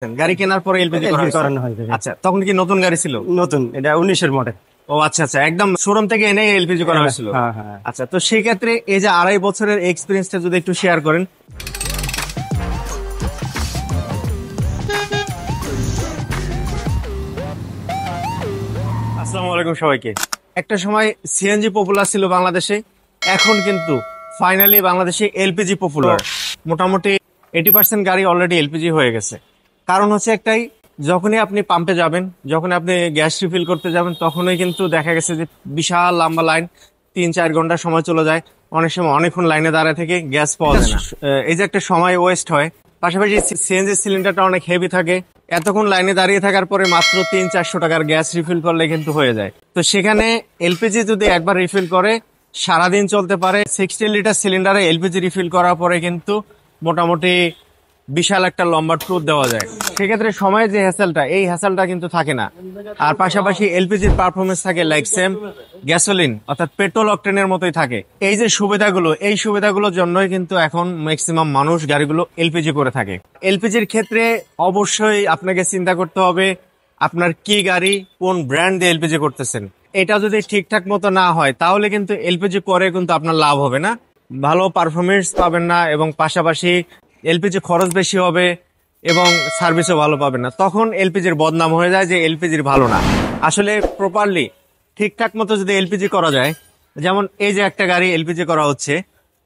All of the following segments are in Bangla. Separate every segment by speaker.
Speaker 1: গাড়ি কেনার পরে এলপিজি
Speaker 2: করানো হয়।
Speaker 1: আচ্ছা, তখন কি নতুন গাড়ি ছিল?
Speaker 2: নতুন, এটা 19-এর মডেল।
Speaker 1: ও আচ্ছা আচ্ছা, একদম শোরুম থেকে এনে এলপিজি করা হয়েছিল।
Speaker 2: হ্যাঁ হ্যাঁ।
Speaker 1: আচ্ছা, তো সেই ক্ষেত্রে এই যে 2.5 বছরের এক্সপিরিয়েন্সটা যদি একটু শেয়ার করেন। আসসালামু আলাইকুম সবাইকে। একটা সময় সিএনজি পপুলার ছিল বাংলাদেশে, এখন কিন্তু ফাইনালি বাংলাদেশে এলপিজি পপুলার। মোটামুটি 80% গাড়ি অলরেডি এলপিজি হয়ে গেছে। কারণ হচ্ছে একটাই, যখনই আপনি পাম্পে যাবেন, যখন আপনি গ্যাস রিফিল করতে যাবেন, তখনই কিন্তু দেখা গেছে যে বিশাল লম্বা লাইন, 3-4 ঘন্টা সময় চলে যায়। অনেক সময় অনেকক্ষণ লাইনে দাঁড়ায় থেকে গ্যাস পাওয়া যায় না। এই যে একটা সময় ওয়েস্ট হয়। পাশাপাশি সিএনজি সিলিন্ডারটা অনেক হেভি থাকে, এতক্ষণ লাইনে দাঁড়িয়ে থাকার পরে মাত্র 300-400 টাকার গ্যাস রিফিল করলে কিন্তু হয়ে যায়। তো সেখানে এলপিজি যদি একবার রিফিল করে সারাদিন চলতে পারে। 60 লিটার সিলিন্ডারে এলপিজি রিফিল করার পরে কিন্তু মোটামুটি বিশাল একটা লম্বা ট্যুর দেওয়া যায়। সেক্ষেত্রে সময়ের যে হ্যাসেলটা, এই হ্যাসেলটা কিন্তু থাকে না। আর পাশাপাশি এলপিজির পারফরমেন্স থাকে লাইক সেম গ্যাসোলিন অর্থাৎ পেট্রোল অকটেনের মতোই থাকে। এই যে সুবিধাগুলো, এই সুবিধাগুলোর জন্যই কিন্তু এখন ম্যাক্সিমাম মানুষ গাড়িগুলো এলপিজি করে থাকে। এলপিজির ক্ষেত্রে অবশ্যই আপনাকে চিন্তা করতে হবে আপনার কি গাড়ি, কোন ব্র্যান্ড দিয়ে এলপিজি করতেছেন। এটা যদি ঠিকঠাক মতো না হয় তাহলে কিন্তু এলপিজি করে কিন্তু আপনার লাভ হবে না, ভালো পারফরমেন্স পাবেন না, এবং পাশাপাশি এলপিজি খরচ বেশি হবে এবং সার্ভিসও ভালো পাবেন না। তখন এলপিজির বদনাম হয়ে যায় যে এলপিজির ভালো না। আসলে প্রপারলি ঠিকঠাক মতো যদি এলপিজি করা যায়, যেমন এই যে একটা গাড়ি এলপিজি করা হচ্ছে,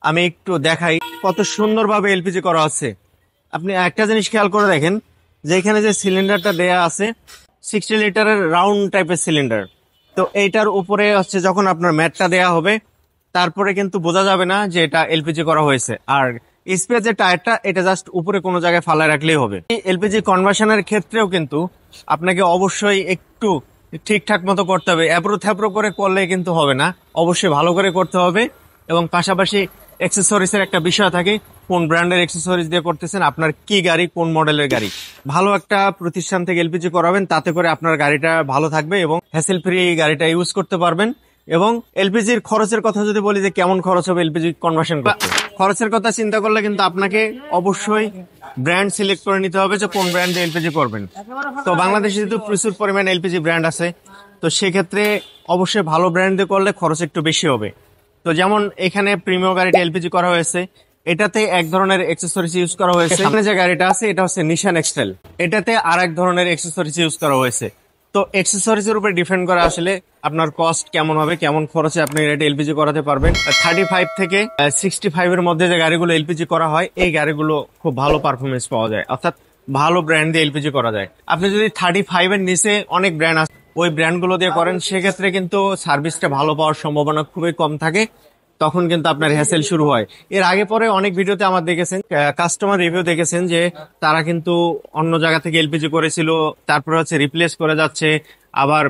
Speaker 1: আমি একটু দেখাই কত সুন্দরভাবে এলপিজি করা হচ্ছে। আপনি একটা জিনিস খেয়াল করে দেখেন যে এখানে যে সিলিন্ডারটা দেয়া আছে 60 লিটারের রাউন্ড টাইপের সিলিন্ডার। তো এইটার উপরে হচ্ছে যখন আপনার ম্যাটটা দেয়া হবে, তারপরে কিন্তু বোঝা যাবে না যে এটা এলপিজি করা হয়েছে। আর স্পেস যে টায়ারটা, এটা জাস্ট উপরে কোনো জায়গায় ফালায় রাখলেই হবে। এলপিজি কনভার্সনের ক্ষেত্রেও কিন্তু আপনাকে অবশ্যই একটু ঠিকঠাক মতো করতে হবে। অ্যাপ্রো থ্যাপ্রো করে করলে কিন্তু হবে না, অবশ্যই ভালো করে করতে হবে। এবং পাশাপাশি অ্যাক্সেসরিজের একটা বিষয় থাকে, কোন ব্র্যান্ডের অ্যাক্সেসরিজ দিয়ে করতেছেন, আপনার কি গাড়ি, কোন মডেলের গাড়ি। ভালো একটা প্রতিষ্ঠান থেকে এলপিজি করাবেন, তাতে করে আপনার গাড়িটা ভালো থাকবে এবং হ্যাসেল ফ্রি গাড়িটা ইউজ করতে পারবেন। এবং এলপিজির খরচের কথা যদি বলি যে কেমন খরচ হবে এলপিজি কনভার্সন করতে, খরচের কথা চিন্তা করলে কিন্তু আপনাকে অবশ্যই ব্র্যান্ড সিলেক্ট করে নিতে হবে যে কোন ব্র্যান্ডে এলপিজি করবেন। তো বাংলাদেশে যেহেতু প্রচুর পরিমাণে এলপিজি ব্র্যান্ড আছে, তো সেক্ষেত্রে অবশ্যই ভালো ব্র্যান্ড দিয়ে করলে খরচ একটু বেশি হবে। তো যেমন এখানে প্রিমিয়াম গাড়িটা এলপিজি করা হয়েছে, এটাতে এক ধরনের অ্যাক্সেসরিজ ইউজ করা হয়েছে। সামনে যে গাড়িটা আছে এটা হচ্ছে নিশান এক্সটেল, এটাতে আর এক ধরনের অ্যাক্সেসরিজ ইউজ করা হয়েছে। তো অ্যাক্সেসরিজের উপর ডিপেন্ড করে আসলে আপনার কস্ট কেমন হবে, কেমন খরচে আপনি এটা এলপিজি করাতে পারবেন। 35 থেকে 65 এর মধ্যে যে গাড়িগুলো এলপিজি করা হয়, এই গাড়িগুলো খুব ভালো পারফরমেন্স পাওয়া যায়, অর্থাৎ ভালো ব্র্যান্ড দিয়ে এলপিজি করা যায়। আপনি যদি 35 এর নিচে অনেক ব্র্যান্ড আছে, ওই ব্র্যান্ডগুলো দিয়ে করেন, সেক্ষেত্রে কিন্তু সার্ভিসটা ভালো পাওয়ার সম্ভাবনা খুবই কম থাকে। তখন কিন্তু আপনার হ্যাসেল শুরু হয়। এর আগে পরে অনেক ভিডিওতে আমার দেখেছেন, কাস্টমার রিভিউ দেখেছেন যে তারা কিন্তু অন্য জায়গা থেকে এলপিজি করেছিল, তারপরে হচ্ছে রিপ্লেস করে যাচ্ছে, আবার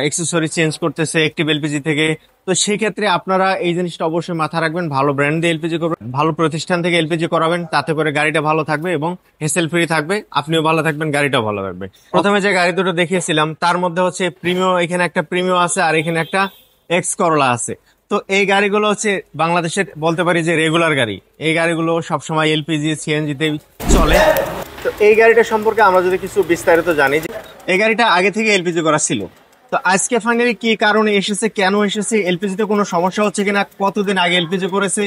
Speaker 1: অ্যাক্সেসরি চেঞ্জ করতেছে অ্যাক্টিভ এলপিজি থেকে। তো সেই ক্ষেত্রে আপনারা এই জিনিসটা অবশ্যই মাথায় রাখবেন, ভালো ব্র্যান্ড দিয়ে এলপিজি করবেন, ভালো প্রতিষ্ঠান থেকে এলপিজি করাবেন, তাতে করে গাড়িটা ভালো থাকবে এবং হেসেল ফ্রি থাকবে, আপনিও ভালো থাকবেন, গাড়িটাও ভালো থাকবে। প্রথমে যে গাড়ি দুটো দেখিয়েছিলাম তার মধ্যে হচ্ছে প্রিমিও, এখানে একটা প্রিমিও আছে আর এখানে একটা এক্স করলা আছে। তো এই গাড়িগুলো হচ্ছে বাংলাদেশের বলতে পারি যে রেগুলার গাড়ি। এই গাড়িগুলো সবসময় এলপিজি সিএনজিতে চলে। তো এই গাড়িটা সম্পর্কে আমরা যদি কিছু বিস্তারিত জানি, যে এই গাড়িটা আগে থেকে এলপিজি করা ছিল। তো আজকে ফাইনালি কি কারণে এসেছে, কেন এসেছে, এলপিজিতে কোনো সমস্যা হচ্ছে কিনা, কতদিন আগে এলপিজি করেছে,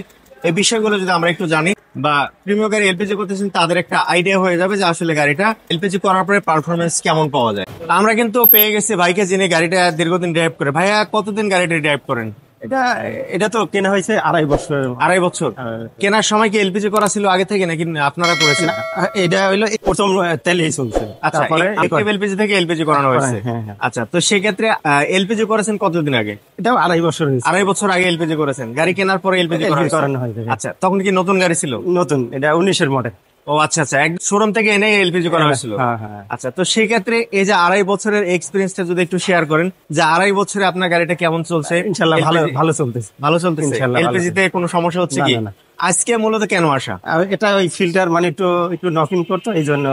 Speaker 1: এই বিষয়গুলো যদি আমরা একটু জানি বা প্রিমিয়াম গাড়ি এলপিজি করতেছেন, তাদের একটা আইডিয়া হয়ে যাবে যে আসলে গাড়িটা এলপিজি করার পরে পারফরমেন্স কেমন পাওয়া যায়। আমরা কিন্তু পেয়ে গেছি ভাইকে, যিনি গাড়িটা দীর্ঘদিন ড্রাইভ করে। ভাইয়া কতদিন গাড়িটা ড্রাইভ করেন?
Speaker 2: এটা এটা তো কেনা হয়েছে 2.5 বছর।
Speaker 1: 2.5 বছর। কেনার সময় কি এলপিজি করা ছিল আগে থেকে নাকি আপনারা করেছেন?
Speaker 2: এটা হইলো প্রথম তেলেই চলছে,
Speaker 1: আচ্ছা,
Speaker 2: তারপরে
Speaker 1: এলপিজি থেকে এলপিজি করানো হয়েছে।
Speaker 2: হ্যাঁ, হ্যাঁ।
Speaker 1: আচ্ছা, তো সেক্ষেত্রে এলপিজি করেছেন কতদিন আগে?
Speaker 2: এটাও 2.5 বছর হয়েছে।
Speaker 1: 2.5 বছর আগে এলপিজি করেছেন, গাড়ি কেনার পরে এলপিজি
Speaker 2: করানো হয়।
Speaker 1: আচ্ছা, তখন কি নতুন গাড়ি ছিল?
Speaker 2: নতুন, এটা 19-এর মডেল।
Speaker 1: ও আচ্ছা আচ্ছা, এক শোরুম থেকে এনে এলপিজি করা হয়েছিল।
Speaker 2: হ্যাঁ হ্যাঁ।
Speaker 1: আচ্ছা, তো সেই ক্ষেত্রে এই যে 2.5 বছরের এক্সপিরিয়েন্সটা যদি একটু শেয়ার করেন, যে 2.5 বছরে আপনার গাড়িটা কেমন চলছে?
Speaker 2: ইনশাআল্লাহ ভালো চলতেছে।
Speaker 1: ভালো চলতেছে,
Speaker 2: ইনশাআল্লাহ
Speaker 1: এলপিজি তে কোনো সমস্যা হচ্ছে কি?
Speaker 2: না।
Speaker 1: আজকে মূলত কেন আসা?
Speaker 2: এটা ওই ফিল্টার মানে একটু নকিং করতো, এই জন্য।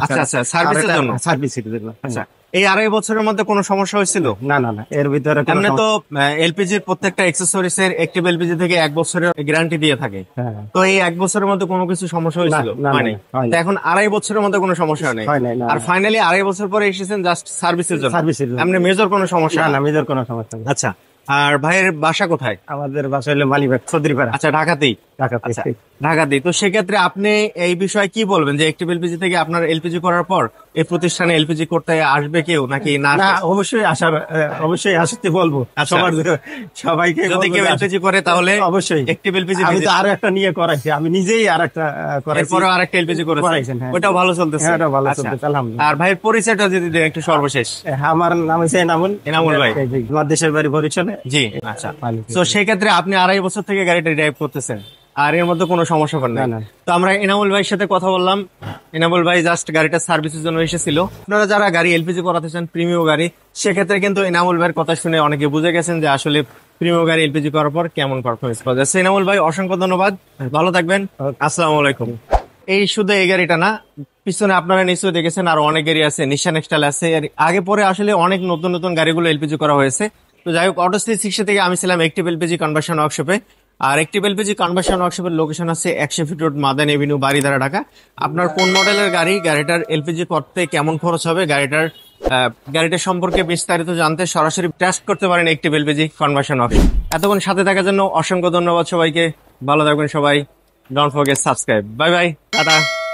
Speaker 1: আচ্ছা আচ্ছা, সার্ভিসের জন্য।
Speaker 2: সার্ভিসের জন্য।
Speaker 1: আচ্ছা, এই 2.5 বছরের মধ্যে কোনো সমস্যা হয়েছিল?
Speaker 2: না না না, এর ভিতরে কোনো
Speaker 1: এমনি তো
Speaker 2: সমস্যা-
Speaker 1: এলপিজির প্রত্যেকটা অ্যাক্সেসরিজ এর অ্যাক্টিভ এলপিজি থেকে 1 বছরের গ্যারান্টি দিয়ে থাকে।
Speaker 2: হ্যাঁ,
Speaker 1: তো এই 1 বছরের মধ্যে কোনো কিছু সমস্যা হয়েছিল?
Speaker 2: না,
Speaker 1: হয়নি।
Speaker 2: হয়নি।
Speaker 1: তো এখন 2.5 বছরের মধ্যে কোনো সমস্যা নেই।
Speaker 2: হয় নাই, না,
Speaker 1: আর
Speaker 2: না।
Speaker 1: ফাইনালি 2.5 বছর পরে এসেছেন জাস্ট সার্ভিসের জন্য।
Speaker 2: সার্ভিসের জন্য।
Speaker 1: এমনি মেজর কোনো সমস্যা
Speaker 2: না
Speaker 1: না।
Speaker 2: না, মেজর কোনো সমস্যা নেই।
Speaker 1: আচ্ছা, আর ভাইয়ের বাসা কোথায়?
Speaker 2: আমাদের বাসা হলো মালিবাগ চৌধুরীপাড়া,
Speaker 1: আচ্ছা, ঢাকাতেই।
Speaker 2: ঢাকাতে।
Speaker 1: আচ্ছা, ঢাকাতেই। তো সেক্ষেত্রে আপনি এই বিষয়ে কি বলবেন যে অ্যাক্টিভ এলপিজি থেকে আপনার এলপিজি করার পর এই প্রতিষ্ঠানে এলপিজি করতে আসবে কেউ নাকি না?
Speaker 2: না, অবশ্যই আসার, অবশ্যই আসতে বলবো।
Speaker 1: আচ্ছা।
Speaker 2: সবাইকে
Speaker 1: যদি
Speaker 2: বলবো
Speaker 1: কেউ
Speaker 2: যে
Speaker 1: এলপিজি করে তাহলে
Speaker 2: অবশ্যই
Speaker 1: অ্যাক্টিভ এলপিজি।
Speaker 2: আমি তো আরো একটা নিয়ে করাইছি, আমি নিজেই আর একটা করাইছি।
Speaker 1: এরপরে আরেকটা এলপিজি করেছেন,
Speaker 2: করাইছেন, হ্যাঁ।
Speaker 1: ওটাও ভালো চলতেছে।
Speaker 2: হ্যাঁ, ওটাও ভালো
Speaker 1: আচ্ছা।
Speaker 2: চলতেছে, আলহামদুলিল্লাহ।
Speaker 1: আর ভাইয়ের পরিচয়টা যদি দেন একটু সর্বশেষ।
Speaker 2: আমার নাম হচ্ছে এনামুল।
Speaker 1: এনামুল ভাই।
Speaker 2: আমার দেশের বাড়ি বরিশালে।
Speaker 1: জি, আচ্ছা।
Speaker 2: ভালো।
Speaker 1: তো সেই ক্ষেত্রে আপনি 2.5 বছর থেকে গাড়িটা ড্রাইভ করতেছেন আর এর মধ্যে কোনো সমস্যা করেন
Speaker 2: না,
Speaker 1: না।
Speaker 2: না।
Speaker 1: তো আমরা এনামুল ভাইয়ের সাথে কথা বললাম। এনামুল ভাই জাস্ট গাড়িটা সার্ভিসের জন্য এসেছিল। আপনারা যারা গাড়ি এলপিজি করাতে চান প্রিমিয়াম গাড়ি, সেক্ষেত্রে কিন্তু এনামুল ভাইয়ের কথা শুনে অনেকে বুঝে গেছেন যে আসলে প্রিমিয়াম গাড়ি এলপিজি করার পর কেমন পারফরমেন্স পাওয়া যাচ্ছে। এনামুল ভাই অসংখ্য ধন্যবাদ, ভালো থাকবেন। আসসালামু আলাইকুম। এই শুধু এই গাড়িটা না, পিছনে আপনারা নিশ্চয়ই দেখেছেন আরো অনেক গাড়ি আছে, নিশান এক্সটাইল আছে। এর আগে পরে আসলে অনেক নতুন নতুন গাড়িগুলো এলপিজি করা হয়েছে। তো যাই হোক, অটো 360 থেকে আমি ছিলাম অ্যাক্টিভ এলপিজি কনভার্সন ওয়ার্কশপে। আর অ্যাক্টিভ এলপিজি কনভার্সন ওয়ার্কশপের লোকেশন আছে 100 feet road, Madan avenue, Baridhara, Dhaka. আপনার কোন মডেলের গাড়ি, গাড়িটার এলপিজি করতে কেমন খরচ হবে, গাড়িটার সম্পর্কে বিস্তারিত জানতে সরাসরি টেস্ট করতে পারেন অ্যাক্টিভ এলপিজি কনভার্সন ওয়ার্কশপ। এতক্ষণ সাথে থাকার জন্য অসংখ্য ধন্যবাদ সবাইকে, ভালো থাকবেন সবাই। Don't forget subscribe. Bye bye, tata.